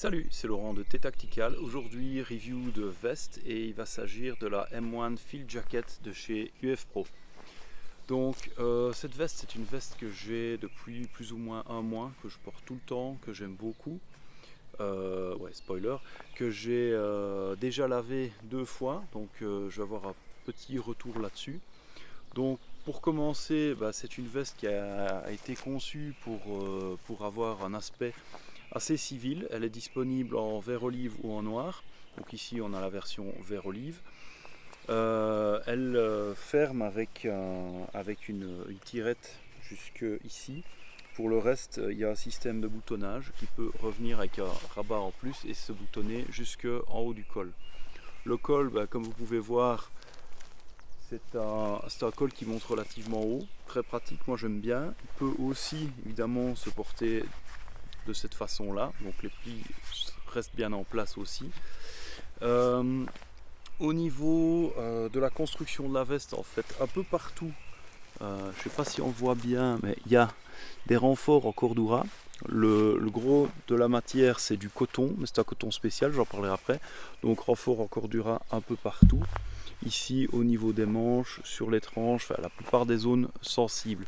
Salut, c'est Laurent de T-Tactical. Aujourd'hui, review de veste et il va s'agir de la M1 Field Jacket de chez UF Pro. Donc cette veste, c'est une veste que j'ai depuis plus ou moins un mois, que je porte tout le temps, que j'aime beaucoup. Ouais, spoiler, que j'ai déjà lavé 2 fois, donc je vais avoir un petit retour là-dessus. Donc pour commencer, c'est une veste qui a été conçue pour avoir un aspect assez civil. Elle est disponible en vert olive ou en noir. Donc ici on a la version vert olive. Elle ferme avec une tirette jusque ici. Pour le reste, il y a un système de boutonnage qui peut revenir avec un rabat en plus et se boutonner jusque en haut du col. Le col, comme vous pouvez voir, c'est un col qui monte relativement haut, très pratique, moi j'aime bien. Il peut aussi évidemment se porter de cette façon là, donc les plis restent bien en place aussi. Au niveau de la construction de la veste, en fait un peu partout, je ne sais pas si on voit bien, mais il y a des renforts en cordura. Le gros de la matière c'est du coton, mais c'est un coton spécial, j'en parlerai après. Donc renfort en cordura un peu partout. Ici au niveau des manches, sur les tranches, enfin, la plupart des zones sensibles.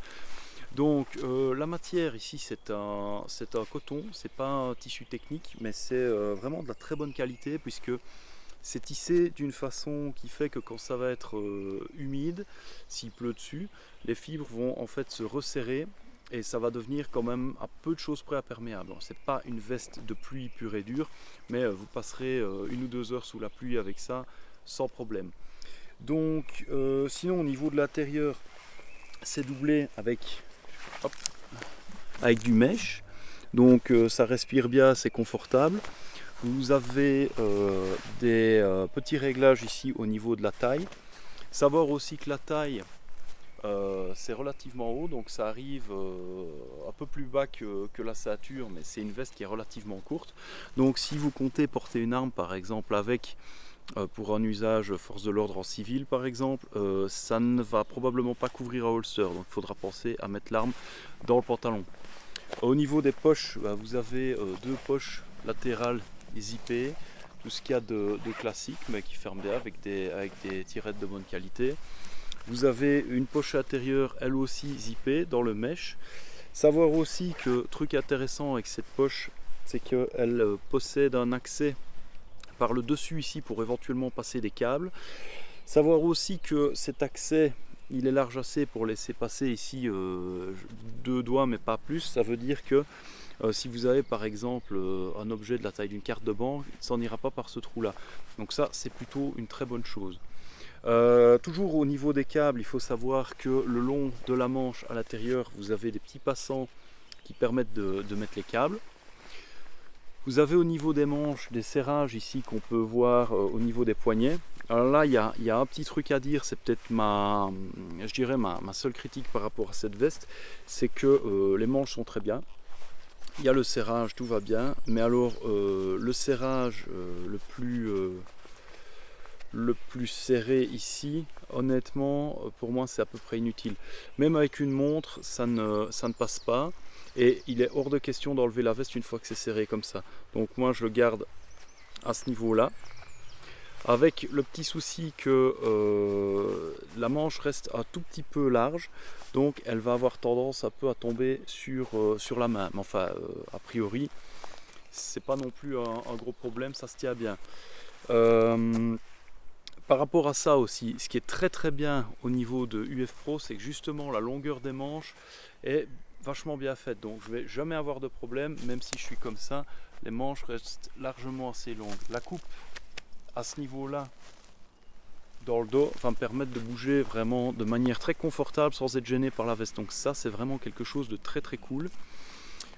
Donc la matière ici c'est un coton, c'est pas un tissu technique, mais c'est vraiment de la très bonne qualité puisque c'est tissé d'une façon qui fait que quand ça va être humide, s'il pleut dessus, les fibres vont en fait se resserrer et ça va devenir quand même à peu de choses près imperméable. C'est pas une veste de pluie pure et dure, mais vous passerez 1 ou 2 heures sous la pluie avec ça sans problème. Donc sinon au niveau de l'intérieur, c'est doublé hop, avec du mesh, donc ça respire bien, c'est confortable. Vous avez des petits réglages ici au niveau de la taille. Savoir aussi que la taille c'est relativement haut, donc ça arrive un peu plus bas que la ceinture, mais c'est une veste qui est relativement courte. Donc si vous comptez porter une arme par exemple avec pour un usage force de l'ordre en civil par exemple, ça ne va probablement pas couvrir un holster, donc il faudra penser à mettre l'arme dans le pantalon. Au niveau des poches, vous avez 2 poches latérales zippées, tout ce qu'il y a de classique mais qui ferme bien avec des tirettes de bonne qualité. Vous avez une poche intérieure elle aussi zippée dans le mesh. Savoir aussi que, truc intéressant avec cette poche, c'est qu'elle possède un accès par le dessus ici pour éventuellement passer des câbles. Savoir aussi que cet accès il est large assez pour laisser passer ici 2 doigts mais pas plus. Ça veut dire que si vous avez par exemple un objet de la taille d'une carte de banque, ça n'ira pas par ce trou là. Donc ça c'est plutôt une très bonne chose. Toujours au niveau des câbles, il faut savoir que le long de la manche à l'intérieur vous avez des petits passants qui permettent de mettre les câbles. Vous avez au niveau des manches des serrages ici qu'on peut voir au niveau des poignets. Alors là il y a un petit truc à dire, c'est peut-être ma seule critique par rapport à cette veste, c'est que les manches sont très bien. Il y a le serrage, tout va bien, mais alors le serrage le plus serré ici, honnêtement, pour moi c'est à peu près inutile. Même avec une montre, ça ne passe pas. Et il est hors de question d'enlever la veste une fois que c'est serré comme ça. Donc moi je le garde à ce niveau-là. Avec le petit souci que la manche reste un tout petit peu large. Donc elle va avoir tendance un peu à tomber sur la main. Mais enfin, a priori, c'est pas non plus un gros problème, ça se tient bien. Par rapport à ça aussi, ce qui est très très bien au niveau de UF Pro, c'est que justement la longueur des manches est vachement bien faite. Donc je vais jamais avoir de problème, même si je suis comme ça, les manches restent largement assez longues. La coupe à ce niveau-là, dans le dos, va me permettre de bouger vraiment de manière très confortable sans être gêné par la veste. Donc ça c'est vraiment quelque chose de très très cool.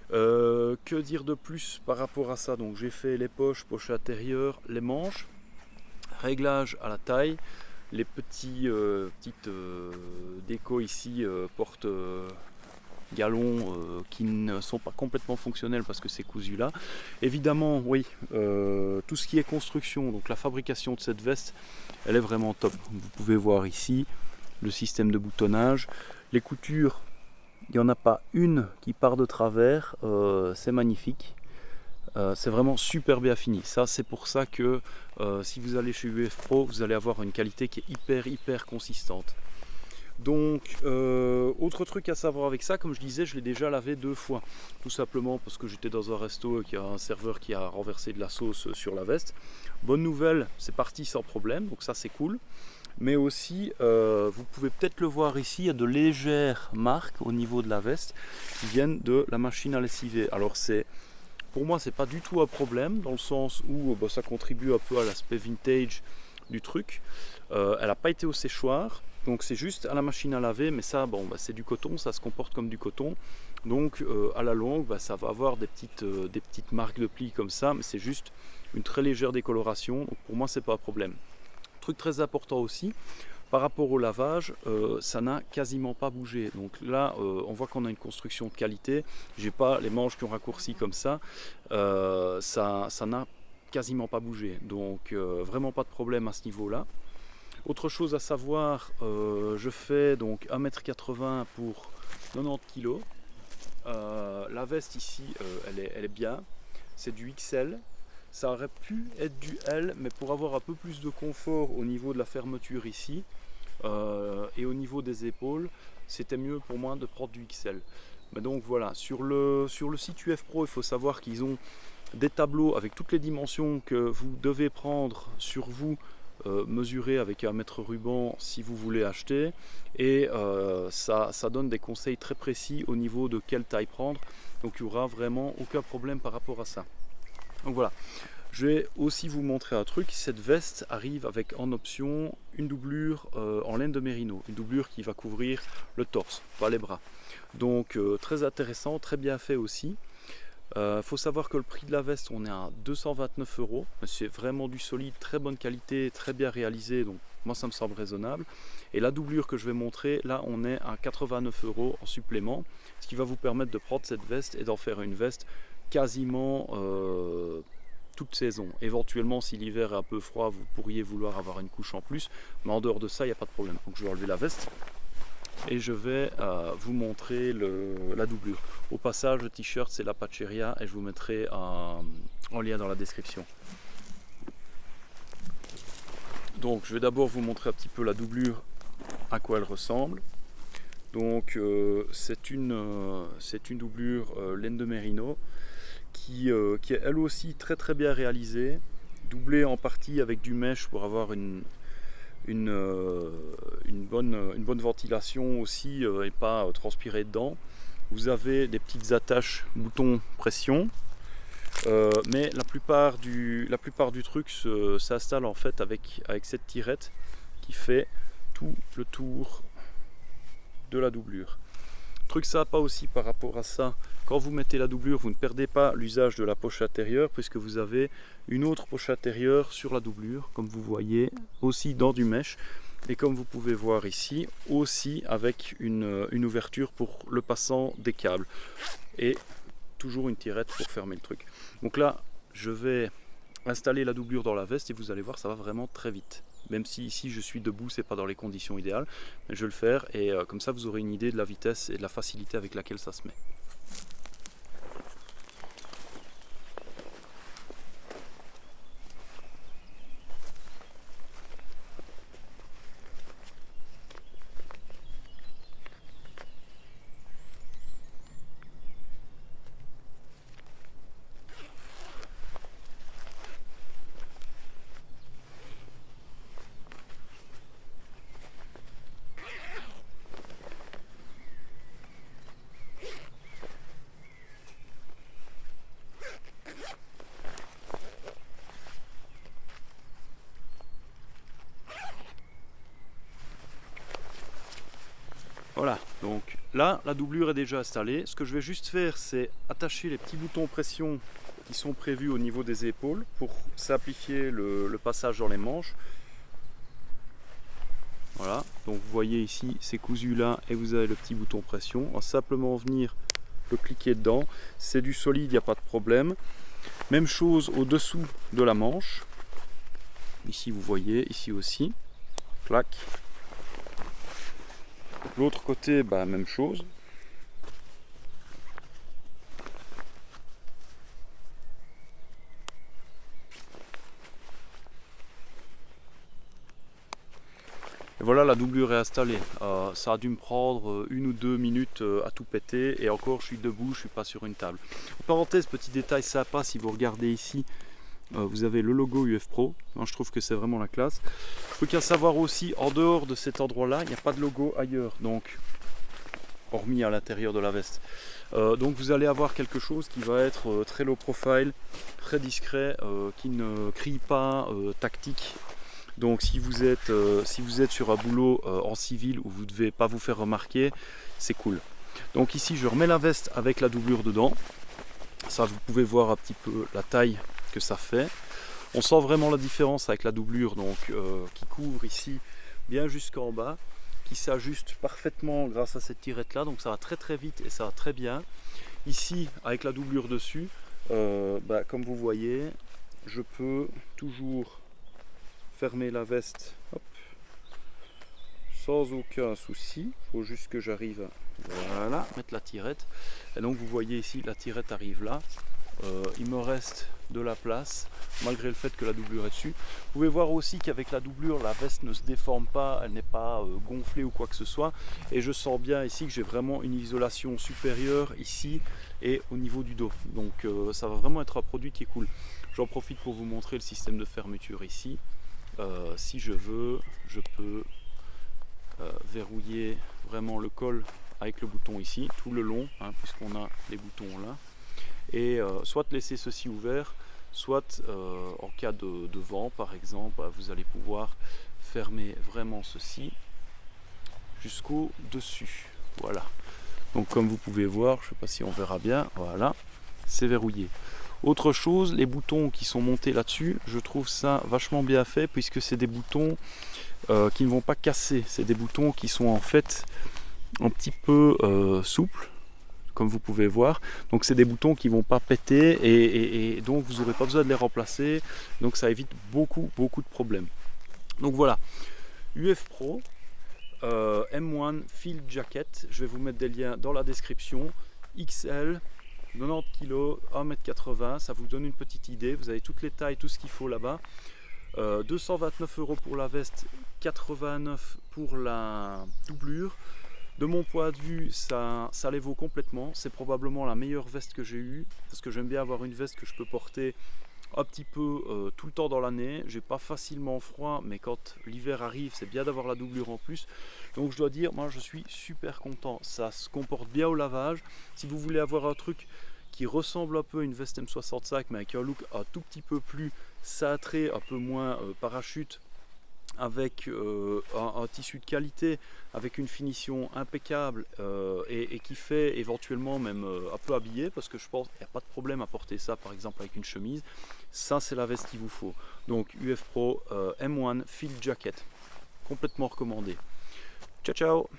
Que dire de plus par rapport à ça? Donc j'ai fait les poches intérieures, les manches. Réglage à la taille, les petites décos ici porte galons qui ne sont pas complètement fonctionnels parce que c'est cousu là. Évidemment, oui, tout ce qui est construction, donc la fabrication de cette veste, elle est vraiment top. Vous pouvez voir ici le système de boutonnage, les coutures, il n'y en a pas une qui part de travers, c'est magnifique. c'est vraiment super bien fini. Ça, c'est pour ça que si vous allez chez UF Pro, vous allez avoir une qualité qui est hyper consistante. Donc, autre truc à savoir avec ça, comme je disais, je l'ai déjà lavé 2 fois. Tout simplement parce que j'étais dans un resto et qu'il y a un serveur qui a renversé de la sauce sur la veste. Bonne nouvelle, c'est parti sans problème, donc ça c'est cool. Mais aussi, vous pouvez peut-être le voir ici, il y a de légères marques au niveau de la veste qui viennent de la machine à lessiver. Alors pour moi, c'est pas du tout un problème, dans le sens où ça contribue un peu à l'aspect vintage du truc. Elle n'a pas été au séchoir, donc c'est juste à la machine à laver, mais ça, c'est du coton, ça se comporte comme du coton. Donc à la longue, ça va avoir des petites marques de plis comme ça, mais c'est juste une très légère décoloration. Donc pour moi, c'est pas un problème. Truc très important aussi, par rapport au lavage, ça n'a quasiment pas bougé. Donc là, on voit qu'on a une construction de qualité. J'ai pas les manches qui ont raccourci comme ça. Ça n'a quasiment pas bougé. Donc vraiment pas de problème à ce niveau-là. Autre chose à savoir, je fais donc 1,80 m pour 90 kg. La veste ici, elle est bien. C'est du XL. Ça aurait pu être du L, mais pour avoir un peu plus de confort au niveau de la fermeture ici et au niveau des épaules, c'était mieux pour moi de prendre du XL. Mais donc voilà, sur le site UF Pro, il faut savoir qu'ils ont des tableaux avec toutes les dimensions que vous devez prendre sur vous, mesurer avec un mètre ruban si vous voulez acheter, et ça donne des conseils très précis au niveau de quelle taille prendre, donc il n'y aura vraiment aucun problème par rapport à ça. Donc voilà, je vais aussi vous montrer un truc. Cette veste arrive avec en option une doublure en laine de mérino, une doublure qui va couvrir le torse, pas les bras. Donc très intéressant, très bien fait aussi. Faut savoir que le prix de la veste, on est à 229 €. C'est vraiment du solide, très bonne qualité, très bien réalisé, donc moi ça me semble raisonnable. Et la doublure que je vais montrer, là on est à 89 € en supplément, ce qui va vous permettre de prendre cette veste et d'en faire une veste quasiment toute saison. Éventuellement, si l'hiver est un peu froid, vous pourriez vouloir avoir une couche en plus, mais en dehors de ça, il n'y a pas de problème. Donc je vais enlever la veste et je vais vous montrer la doublure. Au passage, le t-shirt c'est la Pacheria et je vous mettrai en lien dans la description. Donc je vais d'abord vous montrer un petit peu la doublure, à quoi elle ressemble. Donc c'est une doublure laine de mérino qui est elle aussi très bien réalisée, doublée en partie avec du mesh pour avoir une bonne ventilation aussi et pas transpirer dedans. Vous avez des petites attaches boutons pression, mais la plupart du truc s'installe en fait avec cette tirette qui fait tout le tour de la doublure. Truc sympa aussi par rapport à ça, quand vous mettez la doublure, vous ne perdez pas l'usage de la poche intérieure puisque vous avez une autre poche intérieure sur la doublure, comme vous voyez, aussi dans du mesh. Et comme vous pouvez voir ici, aussi avec une ouverture pour le passant des câbles. Et toujours une tirette pour fermer le truc. Donc là, je vais installer la doublure dans la veste et vous allez voir, ça va vraiment très vite. Même si ici je suis debout, c'est pas dans les conditions idéales, mais je vais le faire et comme ça vous aurez une idée de la vitesse et de la facilité avec laquelle ça se met. Voilà, donc là la doublure est déjà installée. Ce que je vais juste faire, c'est attacher les petits boutons pression qui sont prévus au niveau des épaules pour simplifier le passage dans les manches. Voilà, donc vous voyez ici c'est cousu là et vous avez le petit bouton pression. On va simplement venir le cliquer dedans, c'est du solide, il n'y a pas de problème. Même chose au dessous de la manche. Ici vous voyez, ici aussi, clac. L'autre côté, même chose. Voilà, la doublure est installée. Ça a dû me prendre 1 ou 2 minutes à tout péter et encore je suis debout, je suis pas sur une table. En parenthèse, petit détail sympa, si vous regardez ici, vous avez le logo UF Pro. Moi, je trouve que c'est vraiment la classe. Il faut qu'à savoir aussi, en dehors de cet endroit-là, il n'y a pas de logo ailleurs, donc hormis à l'intérieur de la veste. Donc vous allez avoir quelque chose qui va être très low profile, très discret, qui ne crie pas, tactique. Donc si vous êtes sur un boulot en civil où vous ne devez pas vous faire remarquer, c'est cool. Donc ici je remets la veste avec la doublure dedans. Ça, vous pouvez voir un petit peu la taille que ça fait. On sent vraiment la différence avec la doublure donc, qui couvre ici bien jusqu'en bas, qui s'ajuste parfaitement grâce à cette tirette là, donc ça va très très vite et ça va très bien. Ici avec la doublure dessus, comme vous voyez, je peux toujours fermer la veste, hop, sans aucun souci. Il faut juste que j'arrive à mettre la tirette. Et donc vous voyez ici, la tirette arrive là. Il me reste de la place malgré le fait que la doublure est dessus. Vous pouvez voir aussi qu'avec la doublure, la veste ne se déforme pas, elle n'est pas gonflée ou quoi que ce soit. Et je sens bien ici que j'ai vraiment une isolation supérieure ici et au niveau du dos. Donc ça va vraiment être un produit qui est cool. J'en profite pour vous montrer le système de fermeture ici. Si je veux, je peux verrouiller vraiment le col avec le bouton ici, tout le long, hein, puisqu'on a les boutons là. Et soit laisser ceci ouvert, soit en cas de vent par exemple, vous allez pouvoir fermer vraiment ceci jusqu'au dessus. Voilà. Donc comme vous pouvez voir, je ne sais pas si on verra bien, voilà, c'est verrouillé. Autre chose, les boutons qui sont montés là-dessus, je trouve ça vachement bien fait puisque c'est des boutons qui ne vont pas casser. C'est des boutons qui sont en fait un petit peu souples, comme vous pouvez voir. Donc c'est des boutons qui ne vont pas péter et donc vous n'aurez pas besoin de les remplacer. Donc ça évite beaucoup de problèmes. Donc voilà, UF Pro M1 Field Jacket. Je vais vous mettre des liens dans la description. XL. 90 kg, 1m80, ça vous donne une petite idée, vous avez toutes les tailles, tout ce qu'il faut là-bas. 229 € pour la veste, 89 pour la doublure. De mon point de vue, ça les vaut complètement. C'est probablement la meilleure veste que j'ai eue, parce que j'aime bien avoir une veste que je peux porter un petit peu tout le temps dans l'année. J'ai pas facilement froid, mais quand l'hiver arrive, c'est bien d'avoir la doublure en plus. Donc je dois dire, moi je suis super content. Ça se comporte bien au lavage. Si vous voulez avoir un truc qui ressemble un peu à une veste M65, mais avec un look un tout petit peu plus cintré, un peu moins parachute, avec un tissu de qualité, avec une finition impeccable et qui fait éventuellement même un peu habillé, parce que je pense qu'il n'y a pas de problème à porter ça par exemple avec une chemise. Ça c'est la veste qu'il vous faut. Donc UF Pro M1 Field Jacket, complètement recommandé. Ciao ciao.